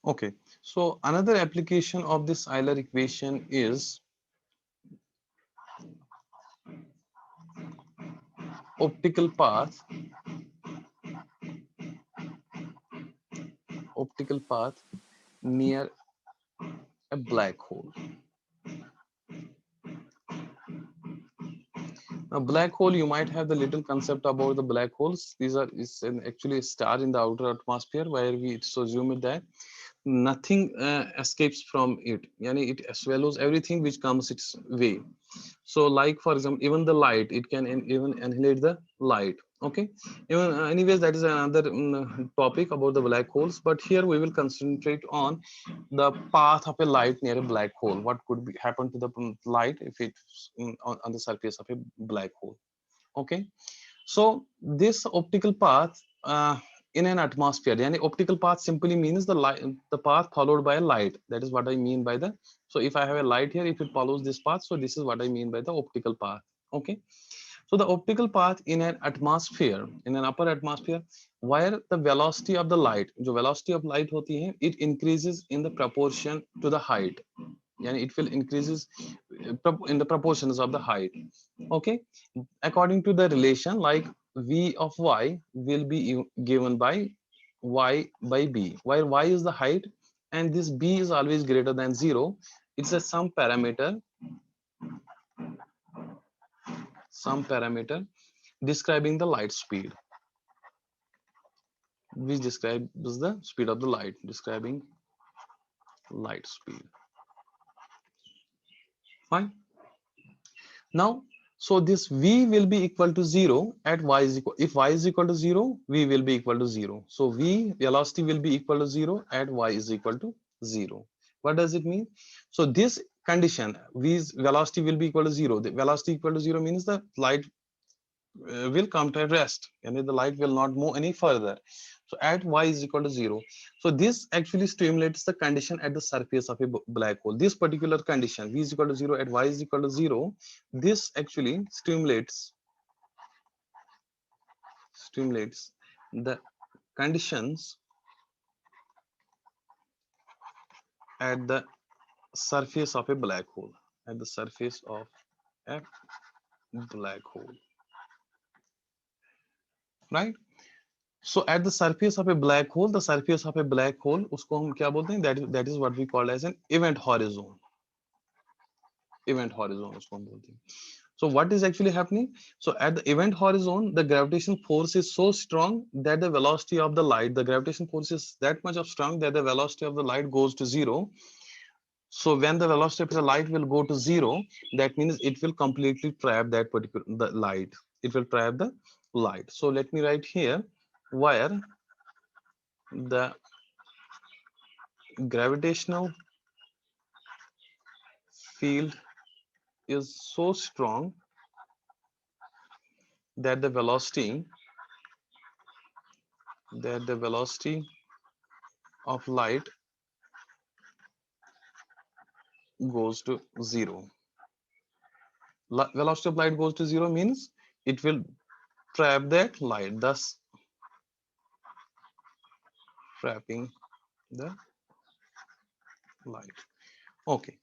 Okay, so another application of this Euler equation is optical path, optical path near a black hole. Now, black hole, you might have the little concept about the black holes. These are actually a star in the outer atmosphere where we assume that nothing escapes from it. Yani it swallows everything which comes its way. So like for example, even the light, it can even annihilate the light. Okay, even anyways, that is another topic about the black holes, but here we will concentrate on the path of a light near a black hole. What could be happen to the light if it's on the surface of a black hole. Okay, so this optical path in an atmosphere, yani optical path simply means the light, the path followed by a light. That is what I mean by the, so if I have a light here, if it follows this path, so this is what I mean by the optical path. Okay, so the optical path in an atmosphere, in an upper atmosphere, where the velocity of the light, the velocity of light hoti hai, it increases in the proportion to the height. Yani it will increases in the proportions of the height. Okay, according to the relation, like v of y will be given by y by b, where y is the height and this b is always greater than 0. It's a some parameter describing the light speed, which describes the speed of the light, describing light speed. Fine. Now, so this v will be equal to 0 at y is equal, if y is equal to 0, v will be equal to 0. So v velocity will be equal to 0 at y is equal to 0. What does it mean? So this condition, v's velocity will be equal to 0. The velocity equal to 0 means the light will come to a rest, and the light will not move any further. So at y is equal to 0, so this actually stimulates the condition at the surface of a black hole. This particular condition, v is equal to 0 at y is equal to 0, this actually stimulates the conditions at the surface of a black hole, at the surface of a black hole, right? So at the surface of a black hole, the surface of a black hole, usko hum kya bolte hain? That is what we call as an event horizon. Event horizon usko hum bolte hain. So what is actually happening? So at the event horizon, the gravitational force is so strong that the velocity of the light, the gravitational force is that much of strong that the velocity of the light goes to 0. So when the velocity of the light will go to 0, that means it will completely trap that particular the light. It will trap the light. So let me write here where the gravitational field is so strong that the velocity of light goes to 0. Velocity of light goes to 0 means it will trap that light, thus trapping the light. Okay.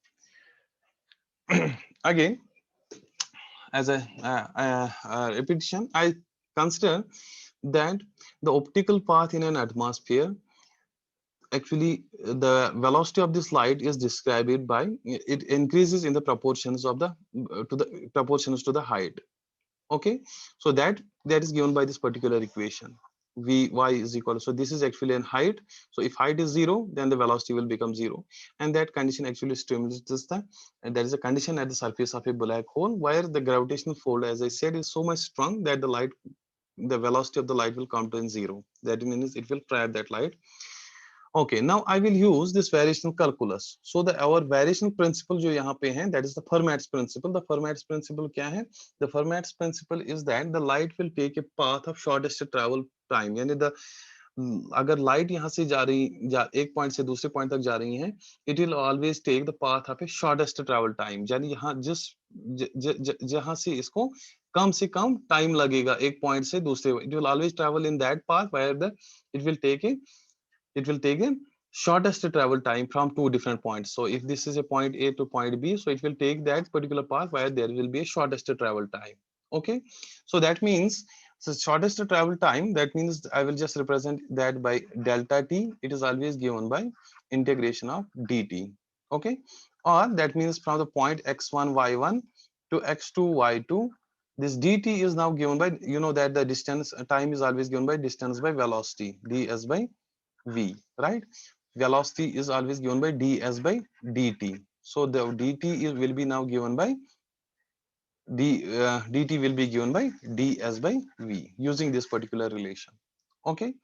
Again, as a repetition, I consider that the optical path in an atmosphere, actually the velocity of this light is described by it increases in the proportions of the to the proportions to the height. Okay, so that is given by this particular equation, vy is equal, so this is actually an height. So if height is 0, then the velocity will become 0, and that condition actually stimulates the, and there is a condition at the surface of a black hole where the gravitational force, as I said, is so much strong that the velocity of the light will come to 0. That means it will trap that light. Okay, now I will use this variational calculus. So the our variational principle जो यहाँ पे है, that is the Fermat's principle. The Fermat's principle क्या है? The Fermat's principle is that the light will take a path of shortest travel time. यानी the अगर light यहाँ से एक पॉइंट से दूसरे पॉइंट तक जा रही है, it will always take the path of a shortest travel time. यानी यहाँ जहाँ से इसको कम से कम टाइम लगेगा एक पॉइंट से दूसरे, it will always travel in that path where the it will take a it will take a shortest travel time from two different points. So if this is a point A to point B, so it will take that particular path where there will be a shortest travel time. Okay, so that means, so shortest travel time, that means I will just represent that by delta t. It is always given by integration of dt. Okay, or that means from the point x1 y1 to x2 y2, this dt is now given by, you know that the distance time is always given by distance by velocity, ds by v, right? Velocity is always given by ds by dt. So the dt is, will be now given by dt will be given by ds by v using this particular relation. Okay,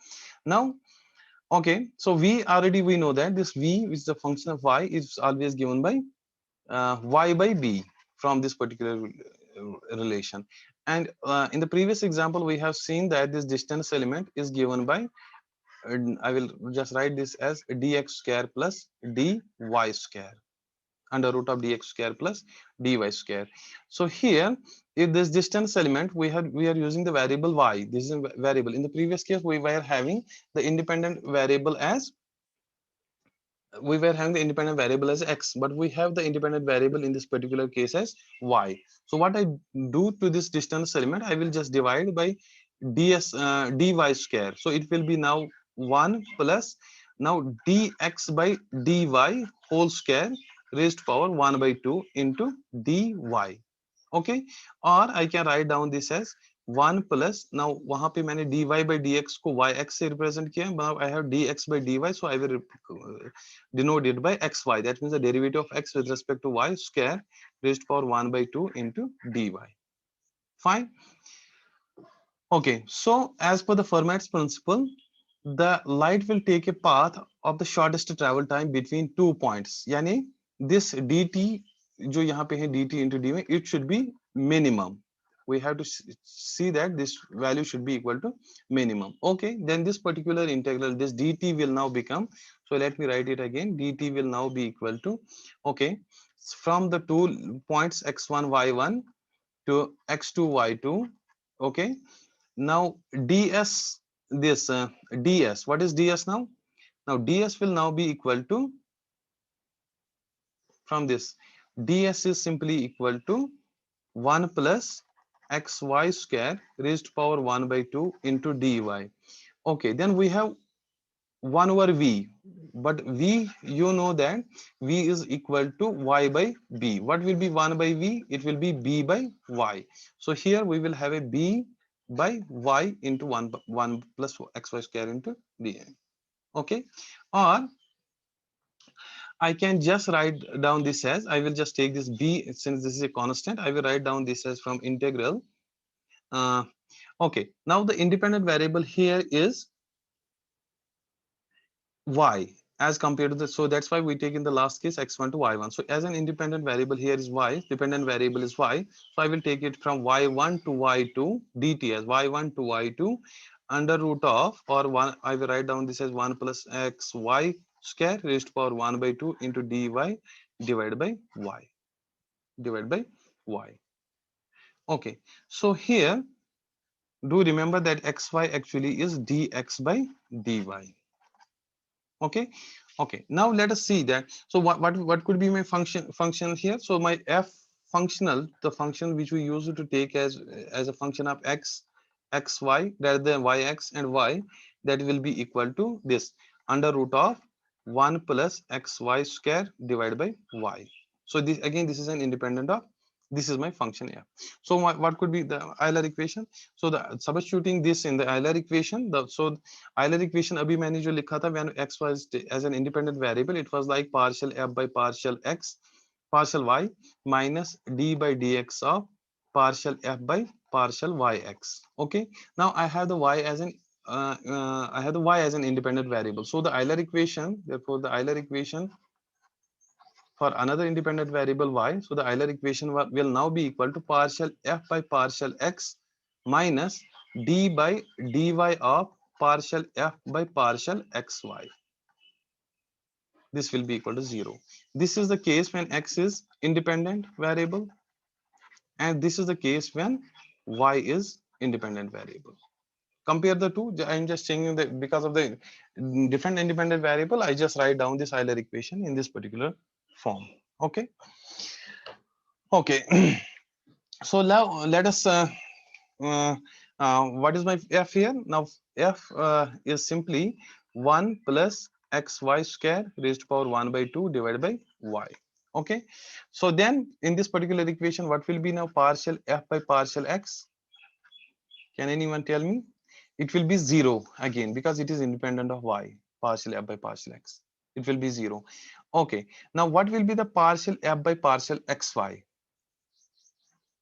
now, okay, so v already we know that this v is the function of y is always given by y by b from this particular relation. And in the previous example we have seen that this distance element is given by, I will just write this as dx square plus dy square, under root of dx square plus dy square. So here, if this distance element, we are using the variable y. This is a variable. In the previous case, we were having the independent variable as, x, but we have the independent variable in this particular case as y. So what I do to this distance element, I will just divide by dy square. So it will be now 1 plus now dx by dy whole square raised to power 1 by 2 into dy. Okay, or I can write down this as 1 plus, now वहां पे मैंने dy by dx को yx से represent किया, now I have dx by dy, so I will denote it by xy. That means the derivative of x with respect to y square raised to power 1 by 2 into dy. Fine. Okay, so as per the Fermat's principle, the light will take a path of the shortest travel time between 2 points. Yani this dt, जो यहाँ पे है dt into dy, it should be minimum. We have to see that this value should be equal to minimum. Okay, then this particular integral, this dt will now become, so let me write it again, dt will now be equal to, okay, from the two points x1 y1 to x2 y2. Okay, now ds, this ds, what is ds now? Now ds will now be equal to, from this, ds is simply equal to 1 plus xy square raised to power 1 by 2 into dy. Okay, then we have 1 over v, but v, you know that v is equal to y by b. What will be 1 by v? It will be b by y. So here we will have a b by y into 1 plus xy square into d. Okay, or I can just write down this as, I will just take this b, since this is a constant, I will write down this as from integral. Okay, now the independent variable here is y as compared to the, so that's why we take in the last case x1 to y1. So as an independent variable here is y, dependent variable is y, so I will take it from y1 to y2 dt as y1 to y2 under root of, or 1, I will write down this as 1 plus xy square raised to power 1 by 2 into dy divided by y, divided by y. Okay, so here do remember that xy actually is dx by dy. Okay, okay, now let us see that. So what could be my function here? So my f functional, the function which we use to take as a function of x, xy rather than yx and y, that will be equal to this under root of 1 plus xy square divided by y. So this again, this is an independent of, this is my function f. So what could be the Euler equation? So the substituting this in the Euler equation, the, so Euler equation अभी मैंने जो लिखा था, when x was as an independent variable, it was like partial f by partial x partial y minus d by dx of partial f by partial yx. Okay, now I have the y as an I have the y as an independent variable. So the Euler equation, therefore the Euler equation for another independent variable y, so the Euler equation will now be equal to partial f by partial x minus d by dy of partial f by partial xy. This will be equal to 0. This is the case when x is independent variable, and this is the case when y is independent variable. Compare the two. I'm just changing the, because of the different independent variable, I just write down this Euler equation in this particular form. Okay. Okay. So now let us uh, what is my f here? Now f is simply 1 plus xy square raised to power 1 by 2 divided by y. Okay. So then in this particular equation, what will be now partial f by partial x? Can anyone tell me? It will be 0 again because it is independent of y. Partial f by partial x. It will be 0. Okay. Now what will be the partial f by partial xy?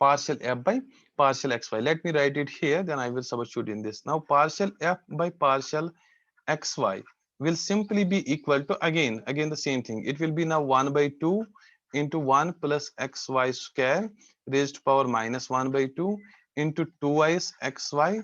Partial f by partial xy. Let me write it here, then I will substitute in this. Now partial f by partial xy will simply be equal to, again the same thing. It will be now 1 by 2 into 1 plus xy square raised to power minus 1 by 2 into 2y xy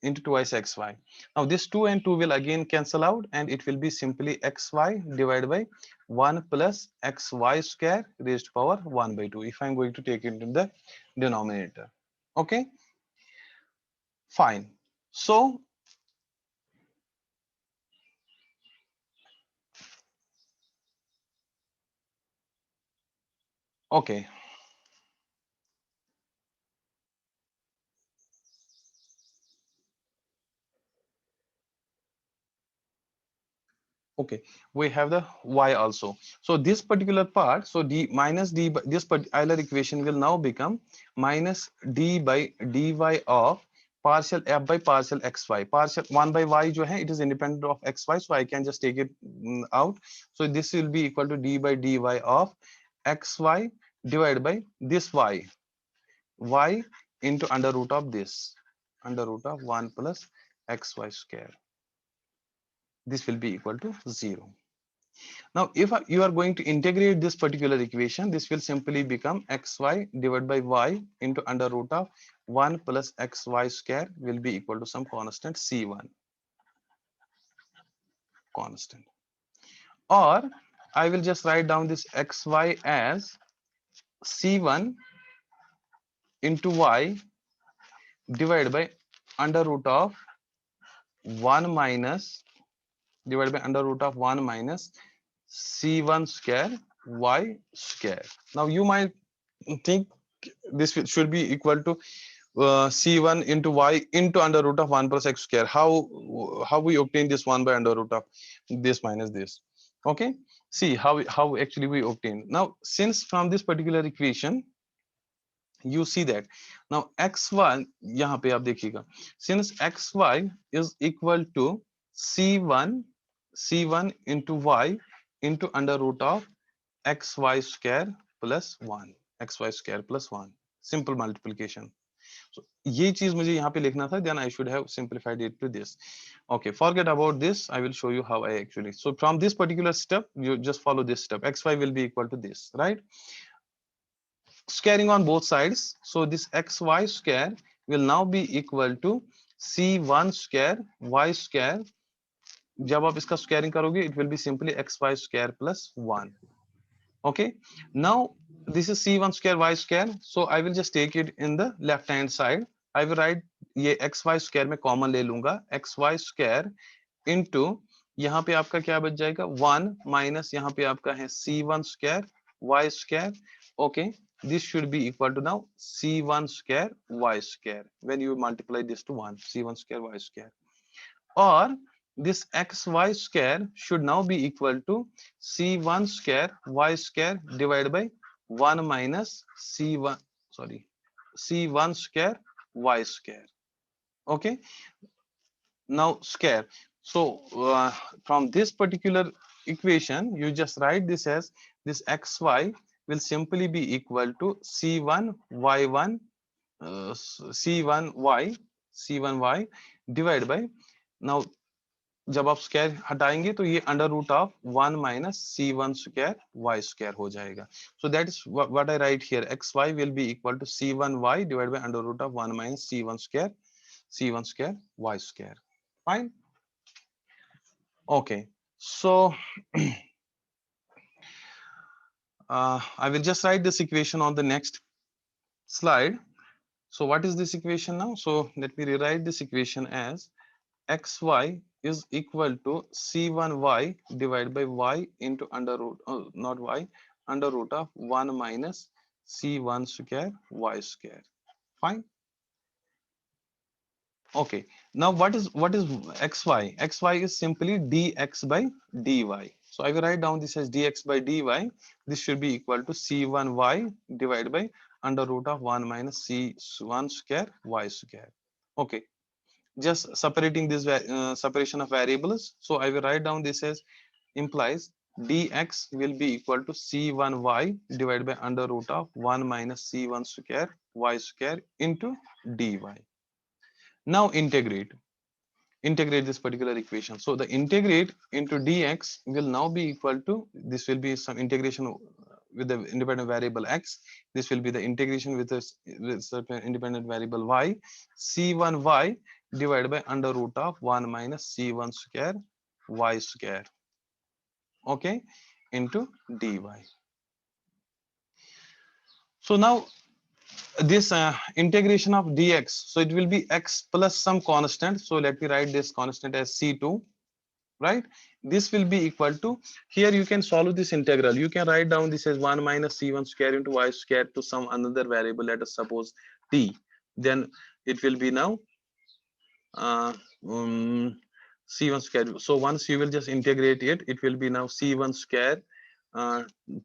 into 2y xy. Now this 2 and 2 will again cancel out, and it will be simply xy divided by 1 plus xy square raised to power 1 by 2 if I'm going to take it in the denominator. Okay, fine. So okay, okay, we have the y also. So this particular part, so d minus d by this Euler equation will now become minus d by dy of partial f by partial xy. Partial 1 by y जो है, it is independent of xy, so I can just take it out. So this will be equal to d by dy of xy divided by this y into under root of this, under root of 1 plus xy square. This will be equal to 0. Now, if you are going to integrate this particular equation, this will simply become xy divided by y into under root of 1 plus xy square will be equal to some constant c1 constant. Or I will just write down this xy as c1 into y divided by under root of 1 minus divided by under root of 1 minus c1 square y square. Now you might think this should be equal to c1 into y into under root of 1 plus x square. How we obtain this 1 by under root of this minus this? Okay, see how actually we obtain. Now since from this particular equation you see that now x1 यहाँ पे आप देखिएगा, since xy is equal to c1 into y into under root of xy square plus 1, xy square plus 1, simple multiplication. So ये चीज मुझे यहाँ पे लिखना था, then I should have simplified it to this. Okay, forget about this, I will show you how I actually, so from this particular step you just follow this step. Xy will be equal to this, right? Squaring on both sides, so this xy square will now be equal to c1 square y square. जब आप इसका squaring करोगे, it will be simply xy square plus 1. Okay, now this is c1 square y square, so I will just take it in the left hand side. I will write ये xy square में common ले लूंगा, xy square into यहाँ पे आपका क्या बच जाएगा 1 minus यहाँ पे आपका है c1 square y square. Okay, this should be equal to now c1 square y square when you multiply this to 1, c1 square y square. Or this xy square should now be equal to c1 square y square divided by 1 minus c1, sorry, c1 square y square. Okay, now square. So from this particular equation you just write this as this xy will simply be equal to c1 y1 c1y divided by, now जब आप square हटाएंगे तो ये under root of 1 minus c1 square y square हो जाएगा. So that is what I write here. xy will be equal to c1y divided by under root of 1 minus c1 square y square. Fine. Okay, so I will just write this equation on the next slide. So what is this equation now? So let me rewrite this equation as xy is equal to c1y divided by y into under root, not y, under root of 1 minus c1 square y square. Fine. Okay. Now what is xy? Xy is simply dx by dy. So I will write down this as dx by dy. This should be equal to c1y divided by under root of 1 minus c1 square y square. Okay. Just separating this separation of variables. So I will write down this as implies dx will be equal to c1y divided by under root of 1 minus c1 square y square into dy. Now integrate this particular equation. So the integrate into dx will now be equal to, this will be some integration with the independent variable x. This will be the integration with this with certain independent variable y. c1y divided by under root of 1 minus c1 square y square. Okay, into dy. So now this integration of dx, so it will be x plus some constant. So let me write this constant as c2, right? This will be equal to, here you can solve this integral. You can write down this as 1 minus c1 square into y square to some another variable, let us suppose t. Then it will be now uh, um, c1 square. So once you will just integrate it, it will be now c1 square uh,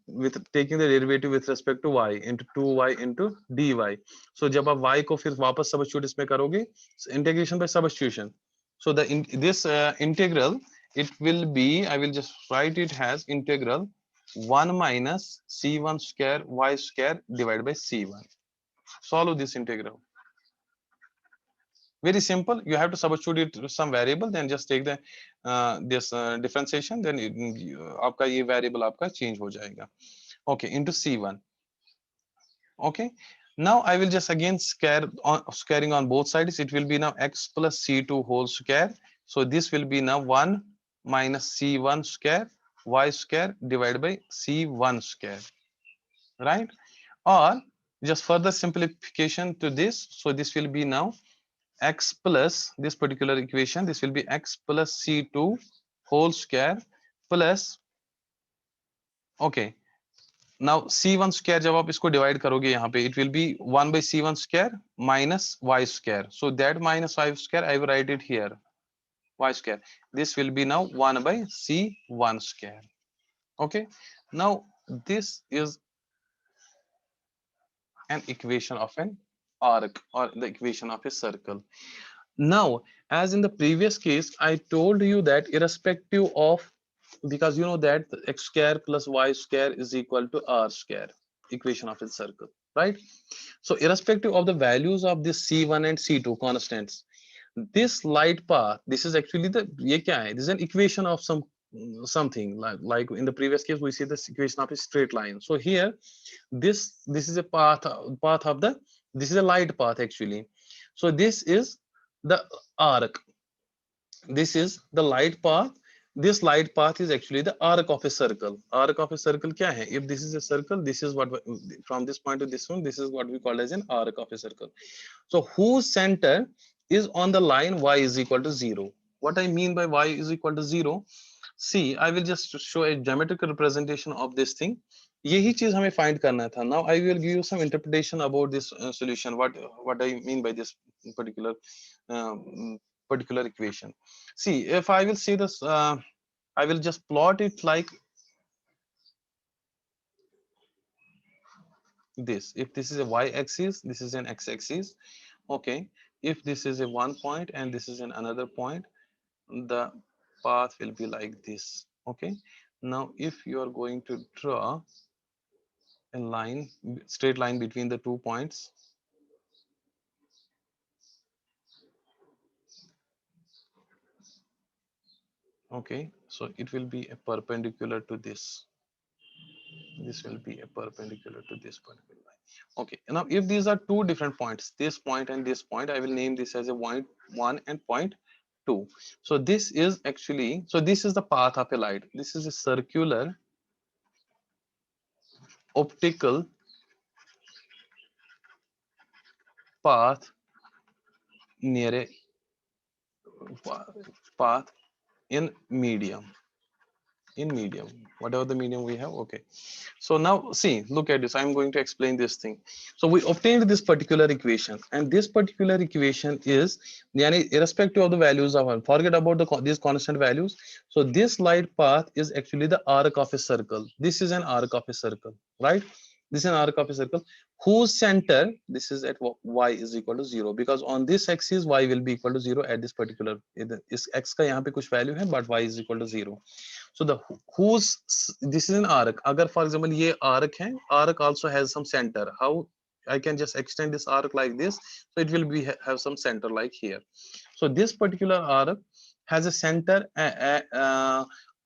with taking the derivative with respect to y into 2y into dy. So जब आप y को फिर वापस substitute इसमें करोगे, integration by substitution. So the this integral, it will be, I will just write it as integral 1 minus c1 square y square divided by c1. Solve this integral. Very simple. You have to substitute it to some variable, then just take the this differentiation, then आपका ये variable आपका change हो जाएगा. Okay, into c1. Okay, now I will just again squaring on both sides. It will be now x plus c2 whole square. So this will be now 1 minus c1 square y square divided by c1 square, right? Or just further simplification to this, so this will be now x plus this particular equation, this will be x plus c2 whole square plus, okay, now c1 square जब आप इसको divide करोगे यहाँ पे, it will be 1 by c1 square minus y square. So that minus y square I will write it here, y square. This will be now 1 by c1 square. Okay, now this is an equation of an arc or the equation of a circle. Now, as in the previous case, I told you that irrespective of, because you know that x square plus y square is equal to r square, equation of a circle, right? So irrespective of the values of this c1 and c2 constants, this light path, this is actually the, ये क्या है? This is an equation of something like in the previous case we see this equation of a straight line. So here this is a path of the, this is a light path actually. So this is the arc, this is the light path. This light path is actually the arc of a circle. Arc of a circle क्या है? If this is a circle, this is what, from this point to this one, this is what we call as an arc of a circle. So whose center is on the line y is equal to 0. What I mean by y is equal to 0, see, I will just show a geometrical representation of this thing. यही चीज हमें find करना था. Now I will give you some interpretation about this solution. What I mean by this particular particular equation. See, if I will say this, I will just plot it like this. If this is a y-axis, this is an x-axis. Okay. If this is a one point and this is an another point, the path will be like this. Okay. Now, if you are going to draw a line, straight line between the 2 points, okay, so it will be a perpendicular to this. This will be a perpendicular to this particular line. Okay, now if these are two different points, this point and this point, I will name this as a point 1 and point 2. So this is actually, so this is the path of a light. This is a circular optical path near a path in medium, whatever the medium we have. Okay, so now see, look at this. I'm going to explain this thing. So we obtained this particular equation, and this particular equation is, yani, irrespective of the values of one, forget about these constant values. So this light path is actually the arc of a circle. This is an arc of a circle, right? This is an arc of a circle whose center, this is at y is equal to 0, because on this axis y will be equal to 0 at this particular, is x का यहाँ पे कुछ value है, but y is equal to 0. So the whose, this is an arc. Agar for example ये arc है, arc also has some center. How I can just extend this arc like this, so it will be have some center like here. So this particular arc has a center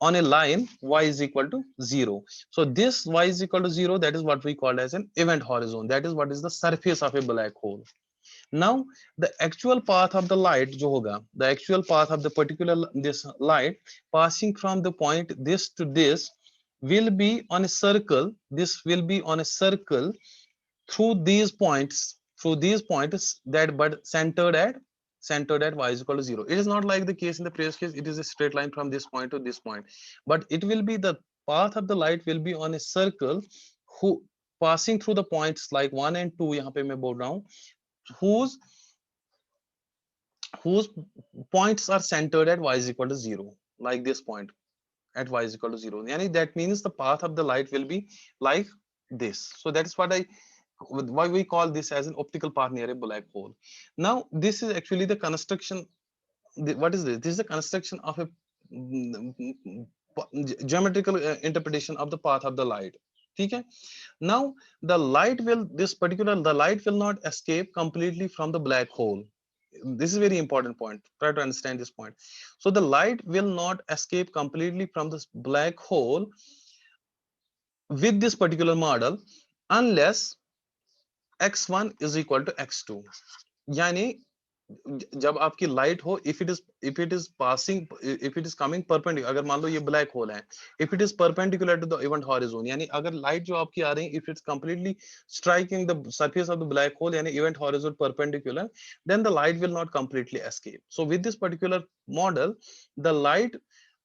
on a line y is equal to 0. So this y is equal to 0, that is what we call as an event horizon. That is what is the surface of a black hole. Now the actual path of the light जो होगा, the actual path of the particular this light passing from the point this to this will be on a circle. This will be on a circle through these points, that, but centered at y is equal to 0. It is not like the case in the previous case, it is a straight line from this point to this point, but it will be, the path of the light will be on a circle who passing through the points like 1 and 2, यहाँ पे मैं बोल रहा हूँ, whose points are centered at y is equal to 0, like this point at y is equal to 0. Yani that means the path of the light will be like this. So that's why we call this as an optical path near a black hole. Now this is actually the construction. What is this? This is the construction of a geometrical interpretation of the path of the light. Okay. Now the light will not escape completely from the black hole. This is a very important point. Try to understand this point. So the light will not escape completely from this black hole with this particular model unless x1 is equal to x2. यानी जब आपकी light हो, if it is coming perpendicular, अगर मान लो ये black hole है, if it is perpendicular to the event horizon, यानी अगर लाइट जो आपकी आ रही है, if it's completely striking the surface of the black hole, यानी event horizon perpendicular, then the light will not completely escape. So with this particular model, the light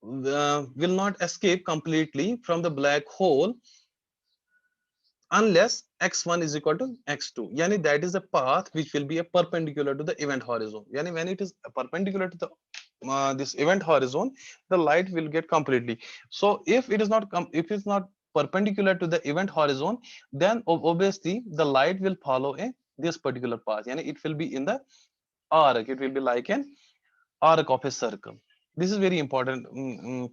will not escape completely from the black hole unless x1 is equal to x2. Yani that is the path which will be a perpendicular to the event horizon. Yani when it is perpendicular to the this event horizon, the light will get completely. So if it is not perpendicular to the event horizon, then obviously the light will follow this particular path. Yani it will be in the arc. It will be like an arc of a circle. This is very important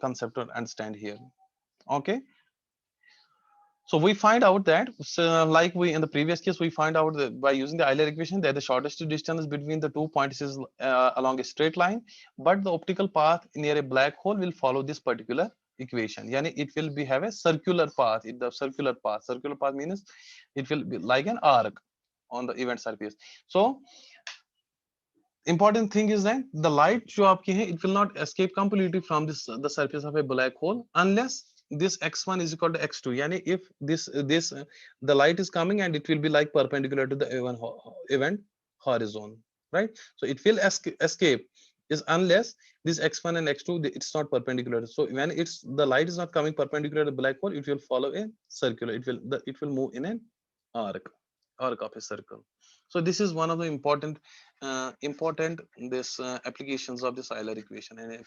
concept to understand here. Okay. So we find out that, like we in the previous case, we find out that by using the Euler equation that the shortest distance between the 2 points is along a straight line, but the optical path near a black hole will follow this particular equation. Yani it will have a circular path. Circular path means it will be like an arc on the event surface. So important thing is that the light जो आपकी है, it will not escape completely from the surface of a black hole unless this x1 is equal to x2. Yani if the light is coming and it will be like perpendicular to the event horizon, right? So it will escape is unless this x1 and x2 it's not perpendicular. So when the light is not coming perpendicular to the black hole, it will follow a circular. It will move in an arc of a circle. So this is one of the important applications of this Euler equation, and a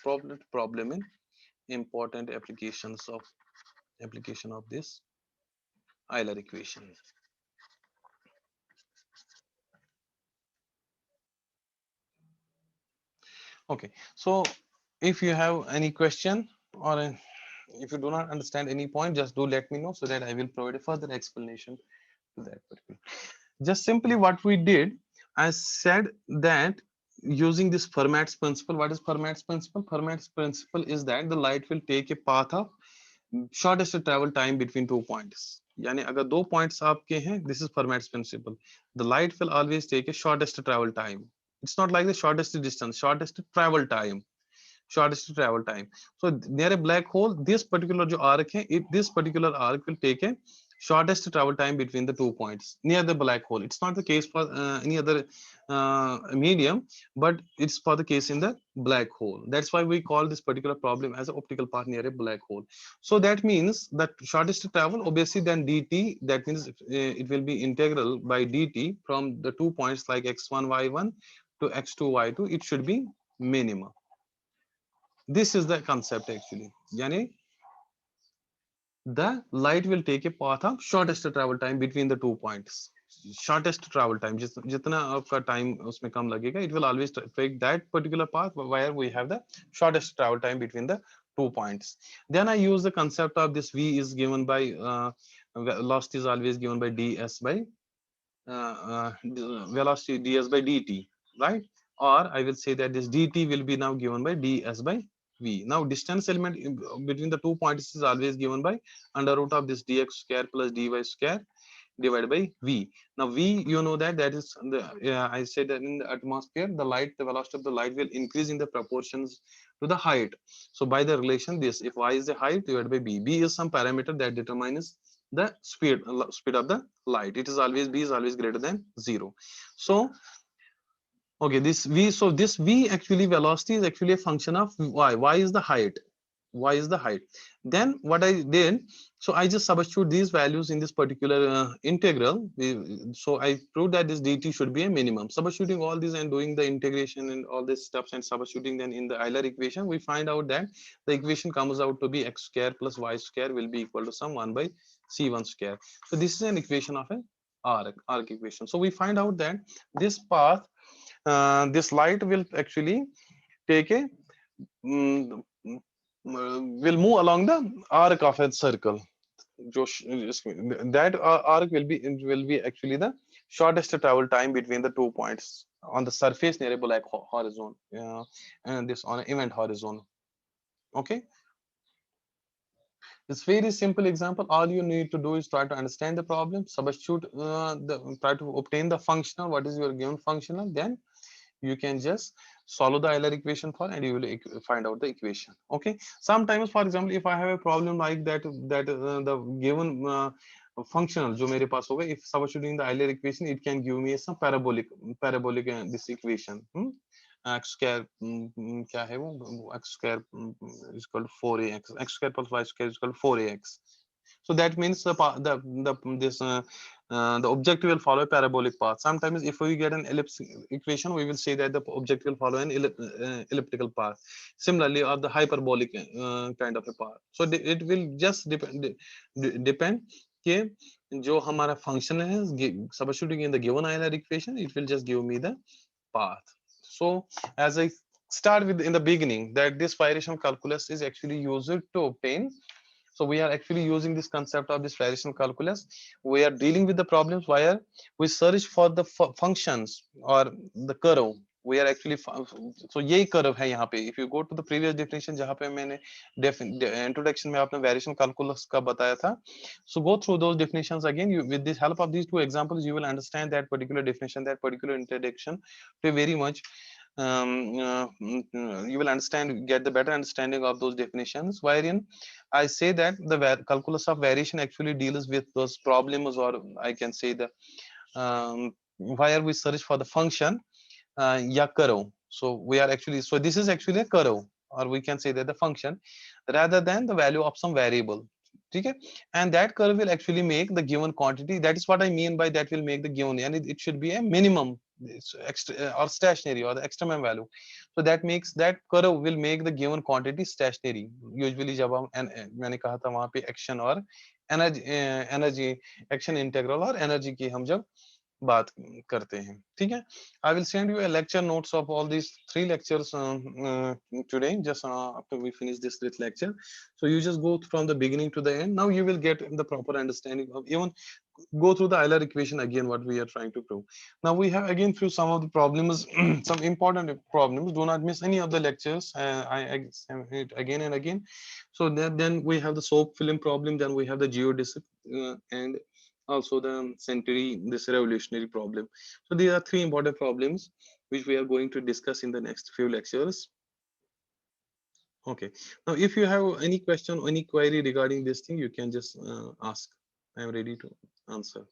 problem in important application of this Euler equation. Okay, so if you have any question or if you do not understand any point, just do let me know so that I will provide a further explanation to that particular. Just simply what we did, I said that using this Fermat's principle. What is Fermat's principle? Fermat's principle is that the light will take a path of shortest travel time between 2 points. यानी अगर 2 points आपके हैं, this is Fermat's principle. The light will always take a shortest travel time. It's not like the shortest distance, shortest travel time. So near a black hole, this particular जो arc है, this particular arc will take a shortest travel time between the 2 points near the black hole. It's not the case for any other medium, but it's for the case in the black hole. That's why we call this particular problem as an optical path near a black hole. So that means that shortest travel, obviously, then dt, that means it will be integral by dt from the 2 points like x1 y1 to x2 y2, it should be minimum. This is the concept actually. Yani the light will take a path of shortest travel time between the 2 points. Shortest travel time, जितना आपका time उसमें कम लगेगा, it will always take that particular path where we have the shortest travel time between the 2 points. Then I use the concept of this v is given by velocity is always given by ds by velocity ds by dt, right? Or I will say that this dt will be now given by ds by v. Now distance element between the 2 points is always given by under root of this dx square plus dy square divided by v. Now v, you know that that is the I said that in the atmosphere the light, the velocity of the light will increase in the proportions to the height. So by the relation this, if y is the height divided by b, b is some parameter that determines the speed of the light. It is always, b is always greater than 0. So okay, this v, so this v actually velocity is actually a function of y is the height, y is the height. Then what I did, so I just substitute these values in this particular integral. So I proved that this dt should be a minimum. Substituting all these and doing the integration and all these steps and substituting then in the Euler equation, we find out that the equation comes out to be x square plus y square will be equal to some 1 by c1 square. So this is an equation of an arc equation. So we find out that this path, this light will actually take a mm, will move along the arc of a circle. That arc will be actually the shortest travel time between the 2 points on the surface near a black horizon, and this on an event horizon. Okay, it's very simple example. All you need to do is try to understand the problem, substitute try to obtain the functional, what is your given functional, then you can just solve the Euler equation for, and you will find out the equation. Okay, sometimes for example if I have a problem like that, the given functional जो मेरे पास होगा, if substituting the Euler equation, it can give me some parabolic this equation, x square क्या है वो, x square is equal to 4ax, x square plus y square is equal to 4ax. So that means the object will follow a parabolic path. Sometimes if we get an ellipse equation, we will say that the object will follow an elliptical path. Similarly, or the hyperbolic kind of a path. So it will just depend कि जो हमारा function है, substituting in the given Euler equation, it will just give me the path. So as I start with in the beginning, that this variational calculus is actually used to obtain. So we are actually using this concept of this variational calculus. We are dealing with the problems where we search for the functions or the curve. We are actually so यही curve है यहाँ पे. If you go to the previous definition जहाँ पे मैंने introduction में आपने variational calculus का बताया था, so go through those definitions again. You, with the help of these two examples, you will understand that particular definition, that particular introduction to very much. You will understand, get the better understanding of those definitions, wherein I say that the calculus of variation actually deals with those problems, or I can say the where we search for the function ya curve. So we are actually, so this is actually a curve, or we can say that the function rather than the value of some variable. Okay, and that curve will actually make the given quantity. That is what I mean by that will make the given, and it should be a minimum, it's extra or stationary or the extremum value. So that makes that curve will make the given quantity stationary. Usually जब हम मैंने कहा था वहाँ पे action और energy action integral और energy की हम जब बात करते हैं, ठीक है. I will send you a lecture notes of all these 3 lectures today, just after we finish this lecture. So you just go from the beginning to the end. Now you will get the proper understanding of, even go through the Euler equation again, what we are trying to prove. Now we have again through some of the problems, some important problems. Do not miss any of the lectures. I examine it again and again. So then we have the soap film problem, then we have the geodesic, and also the century, this revolutionary problem. So these are 3 important problems which we are going to discuss in the next few lectures. Okay, now if you have any question, any query regarding this thing, you can just ask. I am ready to answer.